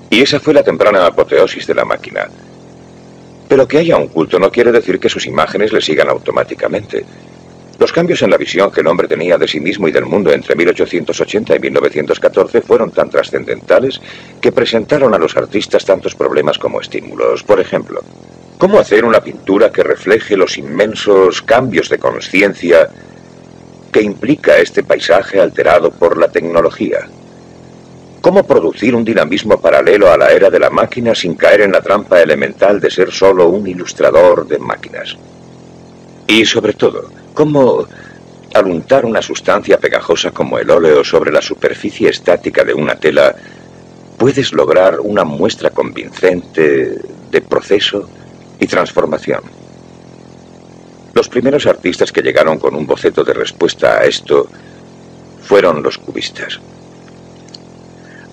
Y esa fue la temprana apoteosis de la máquina. Pero que haya un culto no quiere decir que sus imágenes le sigan automáticamente. Los cambios en la visión que el hombre tenía de sí mismo y del mundo entre 1880 y 1914 fueron tan trascendentales que presentaron a los artistas tantos problemas como estímulos. Por ejemplo, ¿cómo hacer una pintura que refleje los inmensos cambios de conciencia que implica este paisaje alterado por la tecnología? ¿Cómo producir un dinamismo paralelo a la era de la máquina sin caer en la trampa elemental de ser solo un ilustrador de máquinas? Y sobre todo, ¿cómo al untar una sustancia pegajosa como el óleo sobre la superficie estática de una tela puedes lograr una muestra convincente de proceso y transformación? Los primeros artistas que llegaron con un boceto de respuesta a esto fueron los cubistas.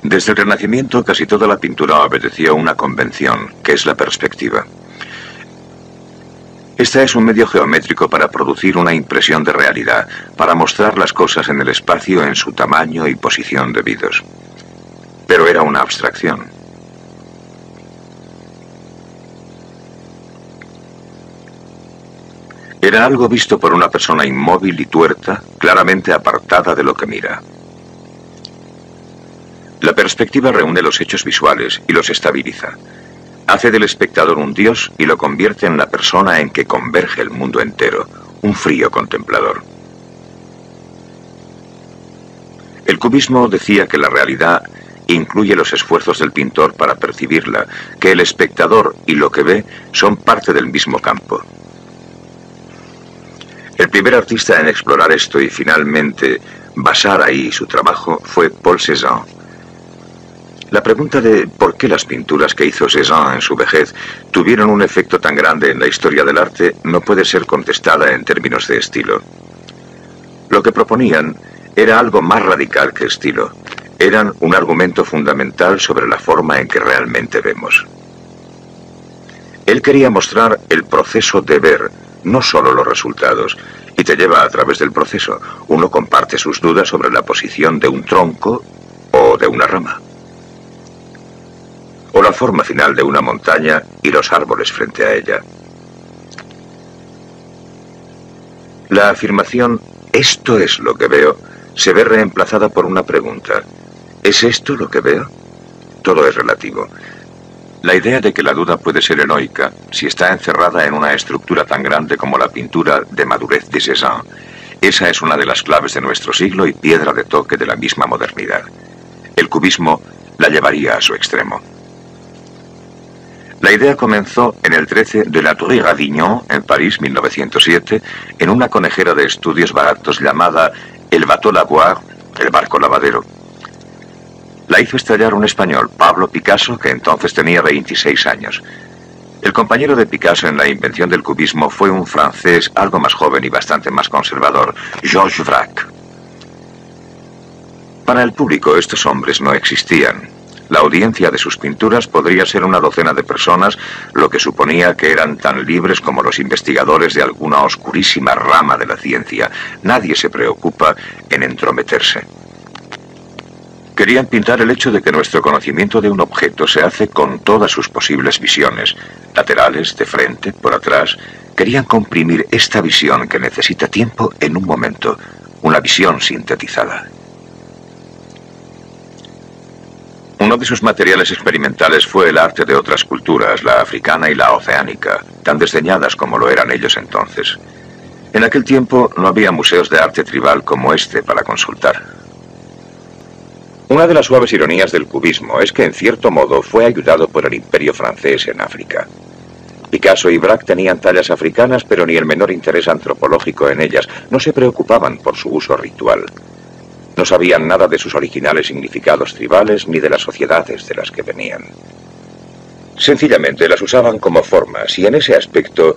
Desde el Renacimiento, casi toda la pintura obedecía a una convención, que es la perspectiva. Esta es un medio geométrico para producir una impresión de realidad, para mostrar las cosas en el espacio en su tamaño y posición debidos. Pero era una abstracción. Era algo visto por una persona inmóvil y tuerta, claramente apartada de lo que mira. La perspectiva reúne los hechos visuales y los estabiliza. Hace del espectador un dios y lo convierte en la persona en que converge el mundo entero, un frío contemplador. El cubismo decía que la realidad incluye los esfuerzos del pintor para percibirla, que el espectador y lo que ve son parte del mismo campo. El primer artista en explorar esto y finalmente basar ahí su trabajo fue Paul Cézanne. La pregunta de por qué las pinturas que hizo Cézanne en su vejez tuvieron un efecto tan grande en la historia del arte no puede ser contestada en términos de estilo. Lo que proponían era algo más radical que estilo. Eran un argumento fundamental sobre la forma en que realmente vemos. Él quería mostrar el proceso de ver, no solo los resultados, y te lleva a través del proceso. Uno comparte sus dudas sobre la posición de un tronco o de una rama, o la forma final de una montaña y los árboles frente a ella. La afirmación «esto es lo que veo» se ve reemplazada por una pregunta ¿es esto lo que veo? Todo es relativo. La idea de que la duda puede ser heroica si está encerrada en una estructura tan grande como la pintura de madurez de Cézanne. Esa es una de las claves de nuestro siglo y piedra de toque de la misma modernidad. El cubismo la llevaría a su extremo. La idea comenzó en el 13 de la Tour Avignon, en París, 1907, en una conejera de estudios baratos llamada el Bateau Lavoir, el barco lavadero. La hizo estallar un español, Pablo Picasso, que entonces tenía 26 años. El compañero de Picasso en la invención del cubismo fue un francés algo más joven y bastante más conservador, Georges Braque. Para el público estos hombres no existían. La audiencia de sus pinturas podría ser una docena de personas, lo que suponía que eran tan libres como los investigadores de alguna oscurísima rama de la ciencia. Nadie se preocupa en entrometerse. Querían pintar el hecho de que nuestro conocimiento de un objeto se hace con todas sus posibles visiones, laterales, de frente, por atrás. Querían comprimir esta visión que necesita tiempo en un momento, una visión sintetizada. Uno de sus materiales experimentales fue el arte de otras culturas, la africana y la oceánica, tan desdeñadas como lo eran ellos entonces. En aquel tiempo no había museos de arte tribal como este para consultar. Una de las suaves ironías del cubismo es que en cierto modo fue ayudado por el imperio francés en África. Picasso y Braque tenían tallas africanas, pero ni el menor interés antropológico en ellas. No se preocupaban por su uso ritual. No sabían nada de sus originales significados tribales ni de las sociedades de las que venían. Sencillamente las usaban como formas, y en ese aspecto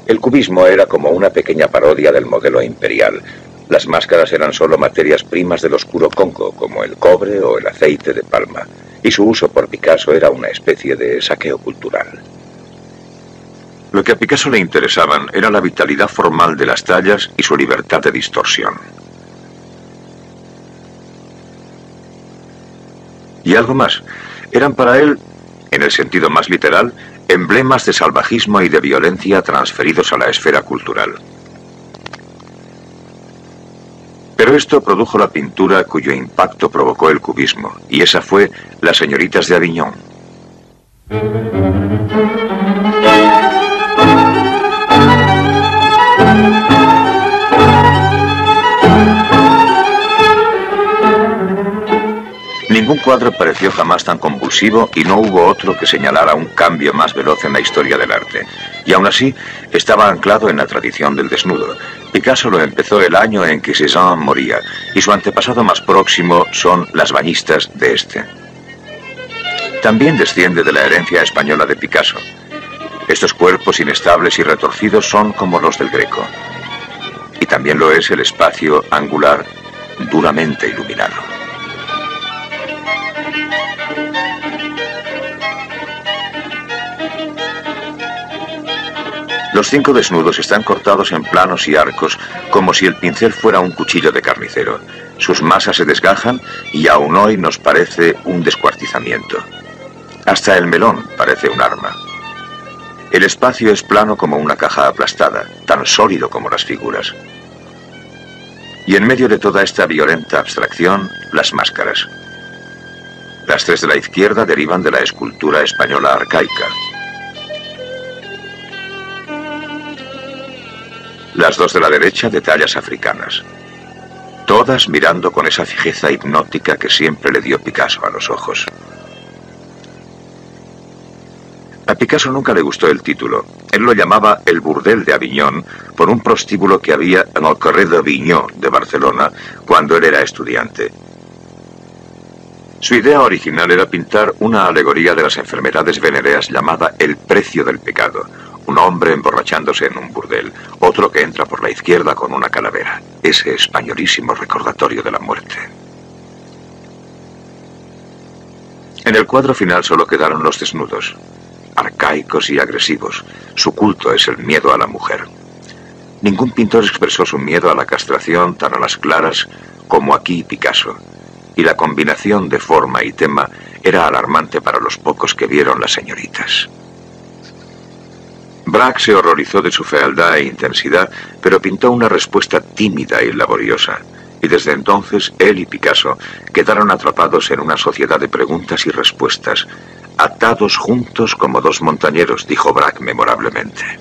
el cubismo era como una pequeña parodia del modelo imperial. Las máscaras eran solo materias primas del oscuro Congo, como el cobre o el aceite de palma, y su uso por Picasso era una especie de saqueo cultural. Lo que a Picasso le interesaban era la vitalidad formal de las tallas y su libertad de distorsión. Y Y algo más. Eran para él, en el sentido más literal, emblemas de salvajismo y de violencia transferidos a la esfera cultural. Pero esto produjo la pintura cuyo impacto provocó el cubismo, y esa fue Las señoritas de Aviñón. Ningún cuadro pareció jamás tan convulsivo y no hubo otro que señalara un cambio más veloz en la historia del arte. Y aún así, estaba anclado en la tradición del desnudo. Picasso lo empezó el año en que Cézanne moría, y su antepasado más próximo son las bañistas de este. También desciende de la herencia española de Picasso. Estos cuerpos inestables y retorcidos son como los del Greco. Y también lo es el espacio angular duramente iluminado. Los 5 desnudos están cortados en planos y arcos como si el pincel fuera un cuchillo de carnicero. Sus masas se desgajan y aún hoy nos parece un descuartizamiento. Hasta el melón parece un arma. El espacio es plano como una caja aplastada, tan sólido como las figuras. Y en medio de toda esta violenta abstracción, las máscaras. Las 3 de la izquierda derivan de la escultura española arcaica. Las 2 de la derecha de tallas africanas. Todas mirando con esa fijeza hipnótica que siempre le dio Picasso a los ojos. A Picasso nunca le gustó el título. Él lo llamaba el Burdel de Aviñón por un prostíbulo que había en el Carré d'Avinyó de Barcelona cuando él era estudiante. Su idea original era pintar una alegoría de las enfermedades venéreas llamada El precio del pecado. Un hombre emborrachándose en un burdel, otro que entra por la izquierda con una calavera. Ese españolísimo recordatorio de la muerte. En el cuadro final solo quedaron los desnudos, arcaicos y agresivos. Su culto es el miedo a la mujer. Ningún pintor expresó su miedo a la castración tan a las claras como aquí Picasso, y la combinación de forma y tema era alarmante para los pocos que vieron Las señoritas. Braque se horrorizó de su fealdad e intensidad, pero pintó una respuesta tímida y laboriosa, y desde entonces él y Picasso quedaron atrapados en una sociedad de preguntas y respuestas, atados juntos como 2 montañeros, dijo Braque memorablemente.